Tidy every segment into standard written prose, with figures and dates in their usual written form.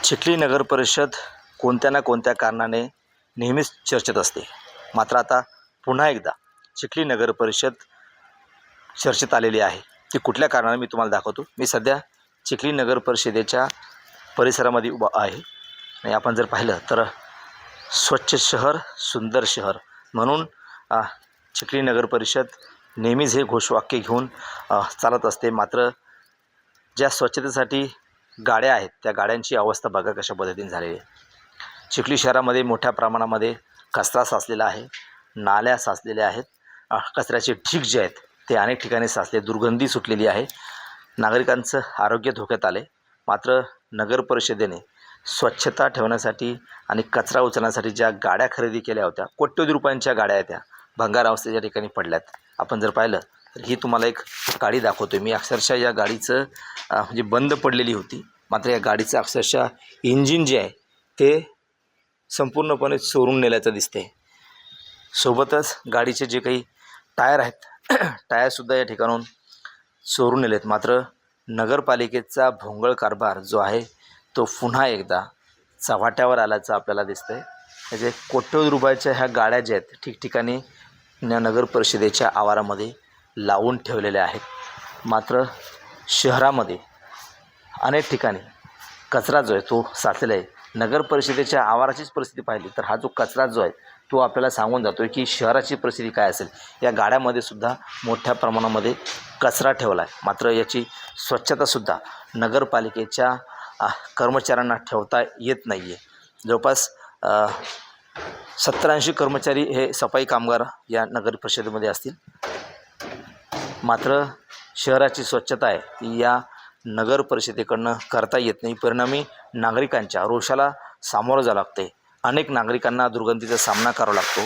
चिखली नगर परिषद कोणत्या ना कोणत्या कारणाने नेहमीच चर्चेत असते. मात्र आता पुन्हा एकदा चिखली नगर परिषद चर्चेत आलेली आहे. ती कुठल्या कारणाने मी तुम्हाला दाखवतो. मी सध्या चिखली नगर परिषदेच्या परिसरामध्ये उभा आहे आणि आपण जर पाहिलं तर स्वच्छ शहर सुंदर शहर म्हणून चिखली नगर परिषद नेहमीच हे घोषवाक्य घेऊन चालत असते. मात्र ज्या स्वच्छतेसाठी गाड्या आहेत त्या गाड्यांची अवस्था बघा कशा पद्धतीने झालेली आहे. चिखली शहरामध्ये मोठ्या प्रमाणामध्ये कचरा साचलेला आहे, नाल्या साचलेल्या आहेत, कचऱ्याचे ढीग जे आहेत ते अनेक ठिकाणी साचले, दुर्गंधी सुटलेली आहे, नागरिकांचं आरोग्य धोक्यात आले. मात्र नगर परिषदेने स्वच्छता ठेवण्यासाठी आणि कचरा उचलण्यासाठी ज्या गाड्या खरेदी केल्या होत्या, कोट्यवधी रुपयांच्या गाड्या त्या भंगार अवस्थेच्या ठिकाणी पडल्यात. आपण जर पाहिलं तर ही तुम्हाला एक गाडी दाखवतोय मी. अक्षरशः या गाडीचं म्हणजे बंद पडलेली होती. मात्र या गाडीचं अक्षरशः इंजिन जे आहे ते संपूर्णपणे चोरून नेल्याचं दिसते. सोबतच गाडीचे जे काही टायर आहेत टायरसुद्धा या ठिकाणून चोरून नेलेत. मात्र नगरपालिकेचा भोंगळ कारभार जो आहे तो पुन्हा एकदा चव्हाट्यावर आल्याचं आपल्याला दिसतंय. म्हणजे कोट्यवधी रुपयाच्या ह्या गाड्या ज्या आहेत ठिकठिकाणी नगर परिषदेच्या आवारामध्ये लावून ठेवलेल्या आहेत. मात्र शहरामध्ये अनेक ठिकाणी कचरा जो आहे तो साचलेला आहे. नगर परिषदेच्या आवाराचीच परिस्थिती पाहिली तर हा जो कचरा जो आहे तो आपल्याला सांगून जातो आहे की शहराची परिस्थिती काय असेल. या गाड्यामध्ये सुद्धा मोठ्या प्रमाणामध्ये कचरा ठेवला आहे. मात्र याची स्वच्छतासुद्धा नगरपालिकेच्या कर्मचाऱ्यांना ठेवता येत नाही आहे. जवळपास 70-80 कर्मचारी हे सफाई कामगार या नगर परिषदेमध्ये असतील. मात्र शहराची स्वच्छता आहे ती या नगर परिषदेकडनं करता येत नाही. परिणामी नागरिकांच्या रोषाला सामोरं जावं लागते. अनेक नागरिकांना दुर्गंधीचा सामना करावा लागतो.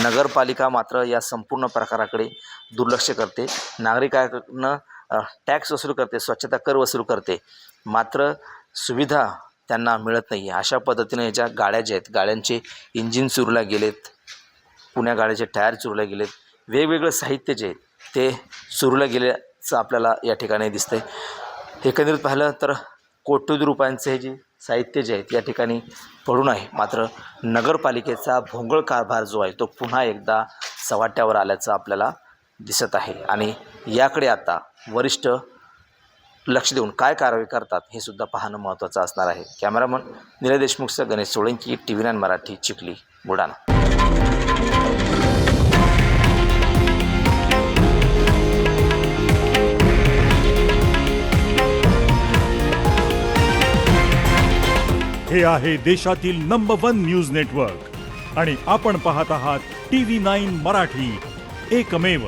नगरपालिका मात्र या संपूर्ण प्रकाराकडे दुर्लक्ष करते. नागरिकांना टॅक्स वसूल करते, स्वच्छता कर वसूल करते, मात्र सुविधा त्यांना मिळत नाही आहे. अशा पद्धतीने ज्या गाड्या ज्या आहेत गाड्यांचे इंजिन चोरीला गेलेत, पुण्या गाड्याचे टायर चोरीला गेलेत, वेगवेगळं साहित्य जे आहे ते चोरीला गेल्याचं आपल्याला या ठिकाणी दिसतंय. एकंदरीत पाहिलं तर कोट्यवधी रुपयांचे हे जे साहित्य जे आहेत या ठिकाणी पडून आहे. मात्र नगरपालिकेचा भोंगळ कारभार जो आहे तो पुन्हा एकदा चव्हाट्यावर आल्याचं आपल्याला दिसत आहे. आणि याकडे आता वरिष्ठ लक्ष देऊन काय कारवाई करतात हे सुद्धा पाहणं महत्त्वाचं असणार आहे. कॅमेरामन निलय देशमुखसह गणेश सोळंकी, TV9 मराठी, चिखली, बुलढाणा. हे आहे देशातील नंबर 1 न्यूज नेटवर्क आणि आपण पाहत आहात TV9 मराठी, एकमेव.